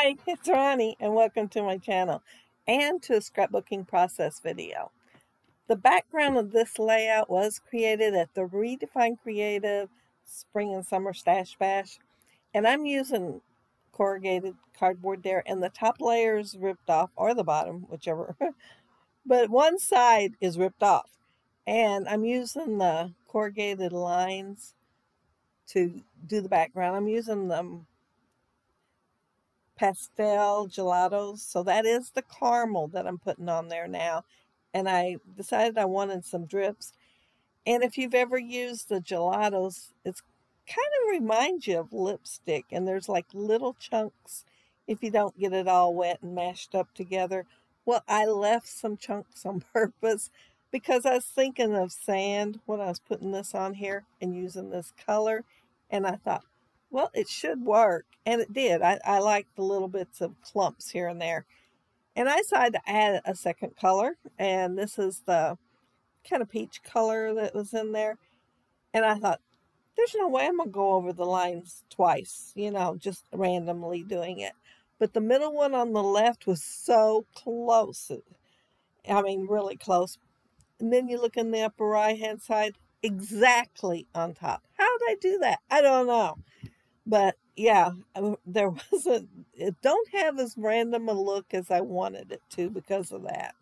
Hi, it's Ronnie and welcome to my channel and to a scrapbooking process video. The background of this layout was created at the Redefined Creative Spring and Summer Stash Bash, and I'm using corrugated cardboard there, and the top layer is ripped off, or the bottom, whichever, but one side is ripped off, and I'm using the corrugated lines to do the background. I'm using them pastel gelatos, so that is the caramel that I'm putting on there now. And I decided I wanted some drips, and if you've ever used the gelatos, it's kind of reminds you of lipstick, and there's like little chunks if you don't get it all wet and mashed up together. Well, I left some chunks on purpose because I was thinking of sand when I was putting this on here and using this color, and I thought, well, it should work. And it did. I like the little bits of clumps here and there. And I decided to add a second color. And this is the kind of peach color that was in there. And I thought, there's no way I'm going to go over the lines twice, just randomly doing it. But the middle one on the left was so close. I mean, really close. And then you look in the upper right-hand side, exactly on top. How did I do that? I don't know. But yeah, there wasn't, it don't have as random a look as I wanted it to because of that.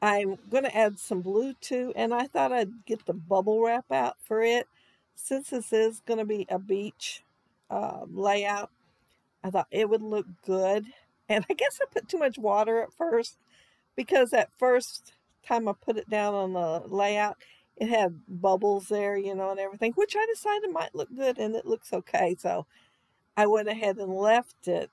I'm going to add some blue too, and I thought I'd get the bubble wrap out for it. Since this is going to be a beach layout, I thought it would look good. And I guess I put too much water at first, because at first time I put it down on the layout, it had bubbles there, and everything, which I decided might look good, and it looks okay. So I went ahead and left it.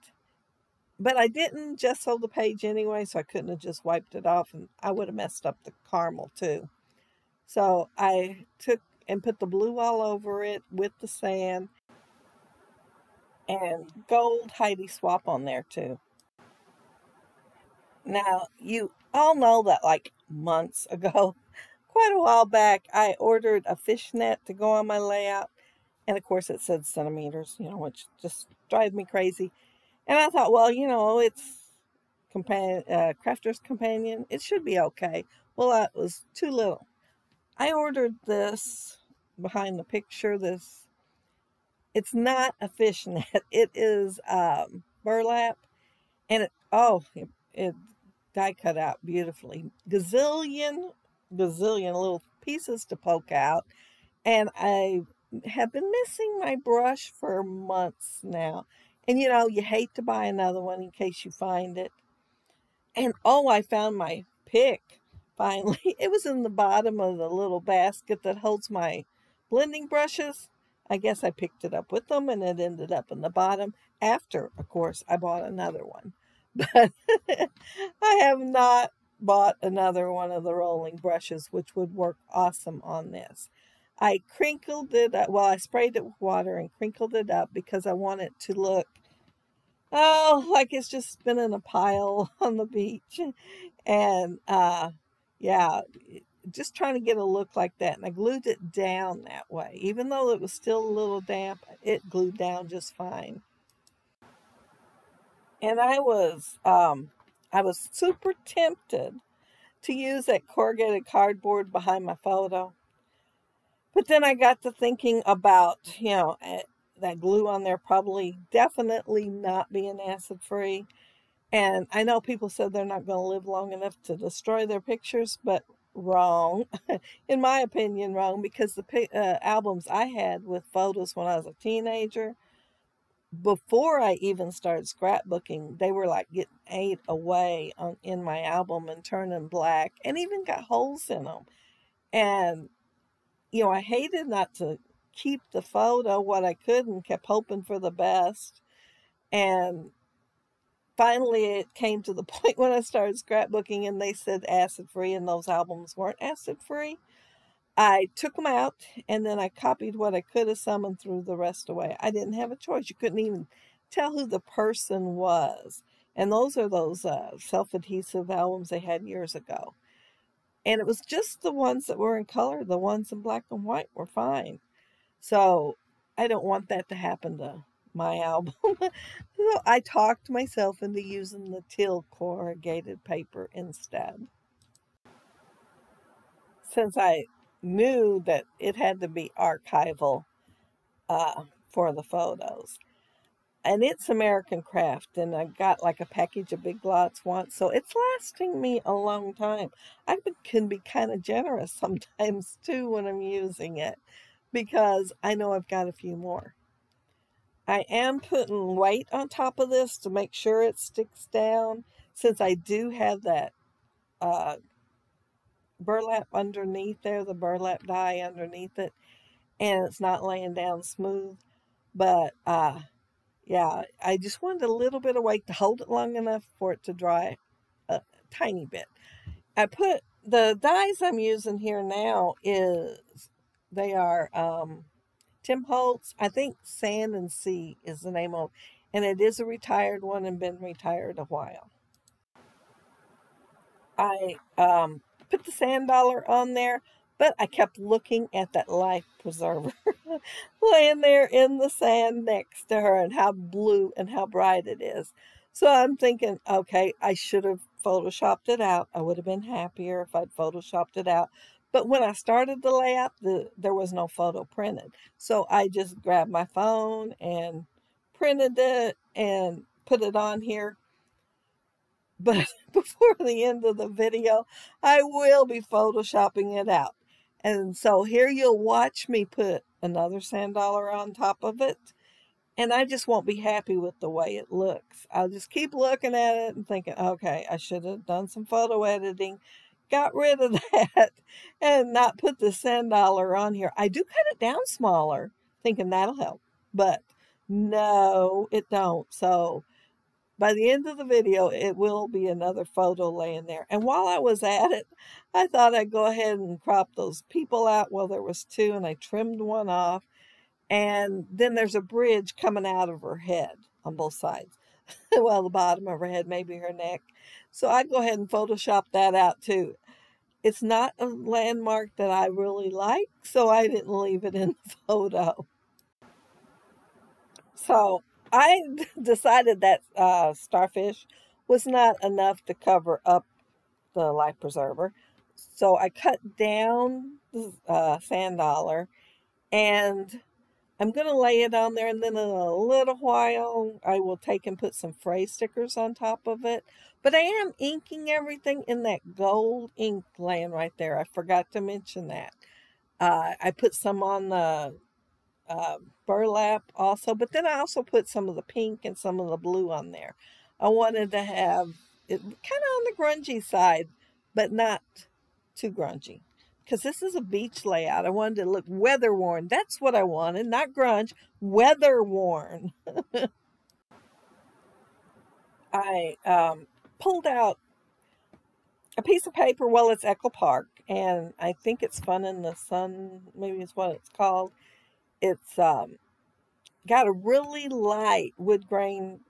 But I didn't gesso the page anyway, so I couldn't have just wiped it off, and I would have messed up the caramel too. So I took and put the blue all over it with the sand, and gold Heidi Swap on there too. Now, you all know that like months ago, quite a while back, I ordered a fishnet to go on my layout. And of course it said centimeters, which just drives me crazy. And I thought, well, it's Crafter's Companion. It should be okay. Well, that was too little. I ordered this behind the picture. It's not a fishnet. It is burlap. And it die cut out beautifully. Gazillion little pieces to poke out. And I have been missing my brush for months now. And you hate to buy another one in case you find it. And I found my pick finally. It was in the bottom of the little basket that holds my blending brushes. I guess I picked it up with them, and it ended up in the bottom after, of course, I bought another one. But I have not bought another one of the rolling brushes, which would work awesome on this. I crinkled it up. Well, I sprayed it with water and crinkled it up because I want it to look, like it's just been in a pile on the beach. And yeah, just trying to get a look like that. And I glued it down that way. Even though it was still a little damp, it glued down just fine. And I was super tempted to use that corrugated cardboard behind my photo. But then I got to thinking about, that glue on there probably definitely not being acid free. And I know people said they're not going to live long enough to destroy their pictures, but wrong. In my opinion, wrong, because the albums I had with photos when I was a teenager, before I even started scrapbooking, they were like getting ate away in my album and turning black, and even got holes in them. And I hated not to keep the photo what I could and kept hoping for the best. And finally it came to the point when I started scrapbooking and they said acid free, and those albums weren't acid free. I took them out, and then I copied what I could of some and threw the rest away. I didn't have a choice. You couldn't even tell who the person was. And those are those self-adhesive albums they had years ago. And it was just the ones that were in color. The ones in black and white were fine. So I don't want that to happen to my album. So I talked myself into using the teal corrugated paper instead, since I knew that it had to be archival for the photos. And it's American Craft, and I got like a package of Big Lots once, so it's lasting me a long time. Can be kind of generous sometimes too when I'm using it, because I know I've got a few more. I am putting weight on top of this to make sure it sticks down, since I do have that uh, burlap underneath there, the burlap dye underneath it, and it's not laying down smooth. But yeah, I just wanted a little bit of weight to hold it long enough for it to dry a tiny bit. I put the dyes I'm using here now they are Tim Holtz. I think Sand and Sea is the name of, and it is a retired one and been retired a while. I put the sand dollar on there, but I kept looking at that life preserver laying there in the sand next to her, and how blue and how bright it is. So I'm thinking, okay, I should have photoshopped it out. I would have been happier if I'd photoshopped it out. But when I started the layout, there was no photo printed. So I just grabbed my phone and printed it and put it on here. But before the end of the video, I will be photoshopping it out. And so here you'll watch me put another sand dollar on top of it. And I just won't be happy with the way it looks. I'll just keep looking at it and thinking, okay, I should have done some photo editing, got rid of that, and not put the sand dollar on here. I do cut it down smaller, thinking that'll help. But no, it don't. So by the end of the video, it will be another photo laying there. And while I was at it, I thought I'd go ahead and crop those people out. Well, there was two, and I trimmed one off. And then there's a bridge coming out of her head on both sides. Well, the bottom of her head, maybe her neck. So I'd go ahead and Photoshop that out too. It's not a landmark that I really like, so I didn't leave it in the photo. So I decided that starfish was not enough to cover up the life preserver. So I cut down the sand dollar, and I'm going to lay it on there, and then in a little while I will take and put some fray stickers on top of it. But I am inking everything in that gold ink laying right there. I forgot to mention that. I put some on the burlap also, but then I also put some of the pink and some of the blue on there. I wanted to have it kind of on the grungy side, but not too grungy, because this is a beach layout. I wanted to look weather worn. That's what I wanted, not grunge, weather worn. I pulled out a piece of paper. Well, it's Echo Park, and I think it's Fun in the Sun, maybe it's what it's called. It's got a really light wood grain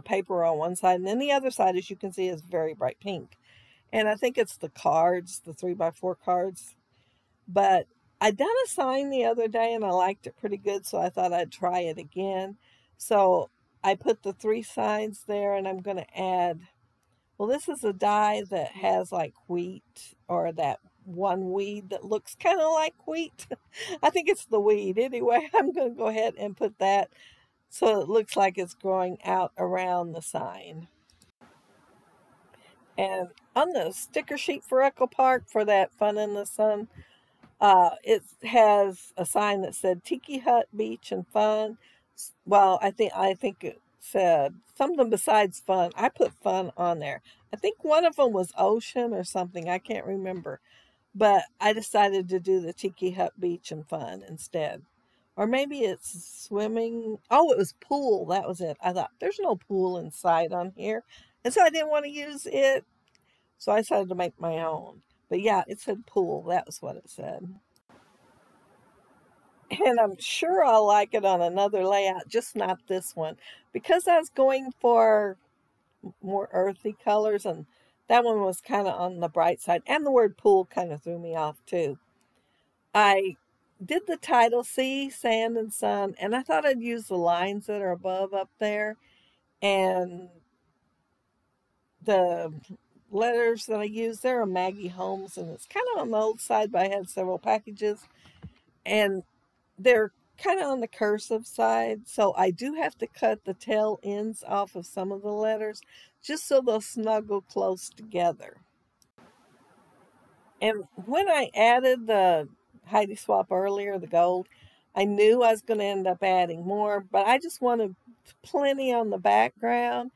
paper on one side, and then the other side, as you can see, is very bright pink. And I think it's the cards, the 3x4 cards. But I done a sign the other day, and I liked it pretty good, so I thought I'd try it again. So I put the 3 signs there, and I'm going to add, well, this is a dye that has like wheat, or that one weed that looks kind of like wheat. I think it's the weed. Anyway, I'm going to go ahead and put that so it looks like it's growing out around the sign. And on the sticker sheet for Echo Park, for that Fun in the Sun, it has a sign that said Tiki Hut, Beach, and Fun. Well, I think it said something besides fun. I put fun on there. I think one of them was ocean or something. I can't remember. But I decided to do the Tiki Hut, Beach, and Fun instead. Or maybe it's swimming. Oh, it was pool. That was it. I thought, there's no pool inside on here. And so I didn't want to use it. So I decided to make my own. But yeah, it said pool. That was what it said. And I'm sure I'll like it on another layout, just not this one. Because I was going for more earthy colors, and that one was kind of on the bright side. And the word pool kind of threw me off too. I did the title Sea, Sand, and Sun, and I thought I'd use the lines that are above up there, and the letters that I use, there are Maggie Holmes, and it's kind of on the old side, but I had several packages, and they're kind of on the cursive side, so I do have to cut the tail ends off of some of the letters just so they'll snuggle close together. And when I added the Heidi Swap earlier, the gold, I knew I was going to end up adding more, but I just wanted plenty on the background.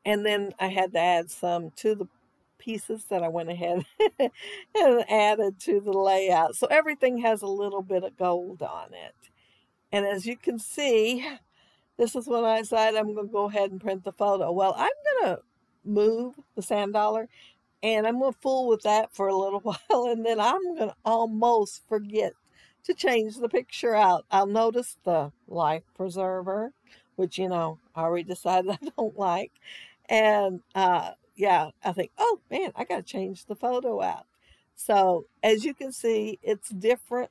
And then I had to add some to the pieces that I went ahead and added to the layout. So everything has a little bit of gold on it. And as you can see, this is when I decided I'm going to go ahead and print the photo. Well, I'm going to move the sand dollar, and I'm going to fool with that for a little while, and then I'm going to almost forget to change the picture out. I'll notice the life preserver, which, I already decided I don't like. And yeah, I think, oh man, I got to change the photo out. So as you can see, it's different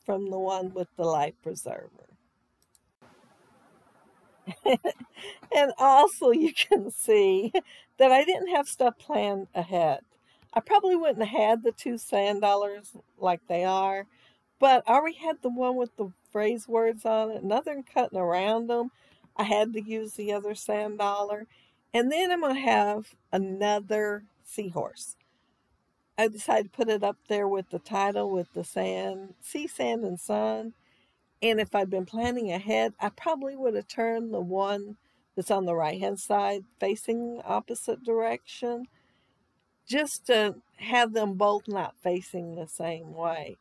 from the one with the life preserver. And also you can see that I didn't have stuff planned ahead. I probably wouldn't have had the two sand dollars like they are, but I already had the one with the phrase words on it, nothing cutting around them. I had to use the other sand dollar. And then I'm going to have another seahorse. I decided to put it up there with the title with the sand, sea, sand, and sun. And if I'd been planning ahead, I probably would have turned the one that's on the right-hand side facing the opposite direction, just to have them both not facing the same way.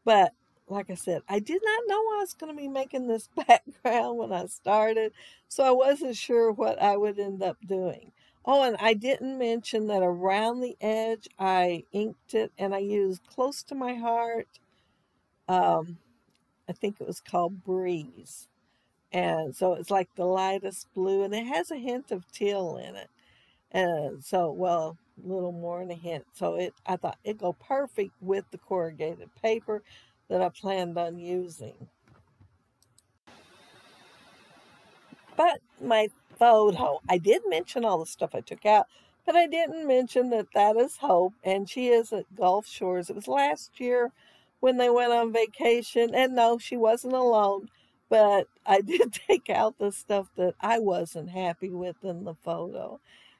But like I said, I did not know I was going to be making this background when I started, so I wasn't sure what I would end up doing. Oh, and I didn't mention that around the edge I inked it, and I used Close to My Heart. I think it was called Breeze. And so it's like the lightest blue, and it has a hint of teal in it. And so, well, a little more than a hint. So I thought it'd go perfect with the corrugated paper that I planned on using. But my photo, I did mention all the stuff I took out, but I didn't mention that that is Hope, and she is at Gulf Shores. It was last year when they went on vacation, and no, she wasn't alone, but I did take out the stuff that I wasn't happy with in the photo.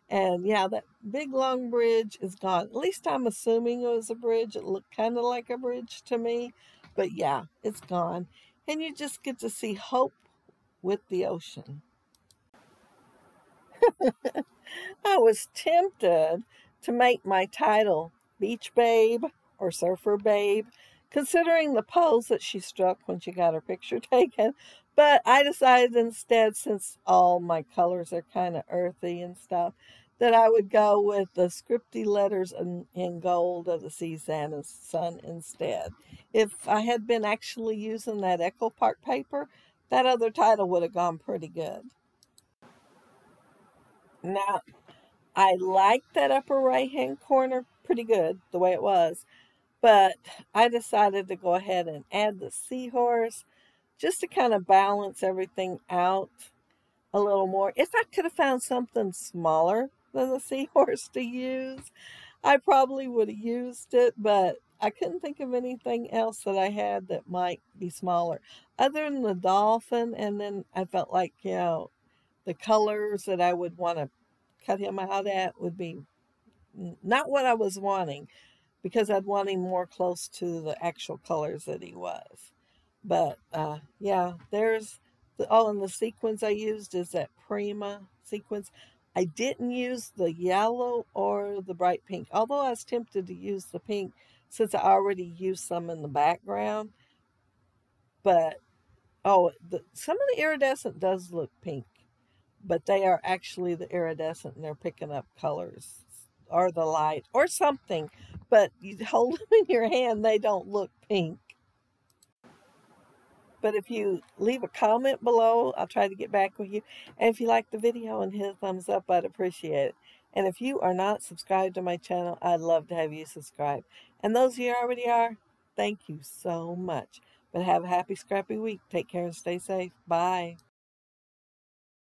And yeah, that big long bridge is gone. At least I'm assuming it was a bridge. It looked kind of like a bridge to me, but yeah, it's gone. And you just get to see Hope with the ocean. I was tempted to make my title Beach Babe or Surfer Babe, considering the pose that she struck when she got her picture taken. But I decided instead, since all my colors are kind of earthy and stuff, that I would go with the scripty letters in gold of the sea, sand, and sun instead. If I had been actually using that Echo Park paper, that other title would have gone pretty good. Now, I liked that upper right-hand corner pretty good, the way it was, but I decided to go ahead and add the seahorse just to kind of balance everything out a little more. If I could have found something smaller than the seahorse to use, I probably would have used it, but I couldn't think of anything else that I had that might be smaller, other than the dolphin, and then I felt like, the colors that I would want to cut him out at would be not what I was wanting, because I'd want him more close to the actual colors that he was. But yeah, there's and the sequins I used is that Prima sequins. I didn't use the yellow or the bright pink, although I was tempted to use the pink since I already used some in the background. But some of the iridescent does look pink, but they are actually the iridescent, and they're picking up colors or the light or something. But you hold them in your hand, they don't look pink. But if you leave a comment below, I'll try to get back with you. And if you like the video and hit a thumbs up, I'd appreciate it. And if you are not subscribed to my channel, I'd love to have you subscribe. And those of you already are, thank you so much. But have a happy, scrappy week. Take care and stay safe. Bye.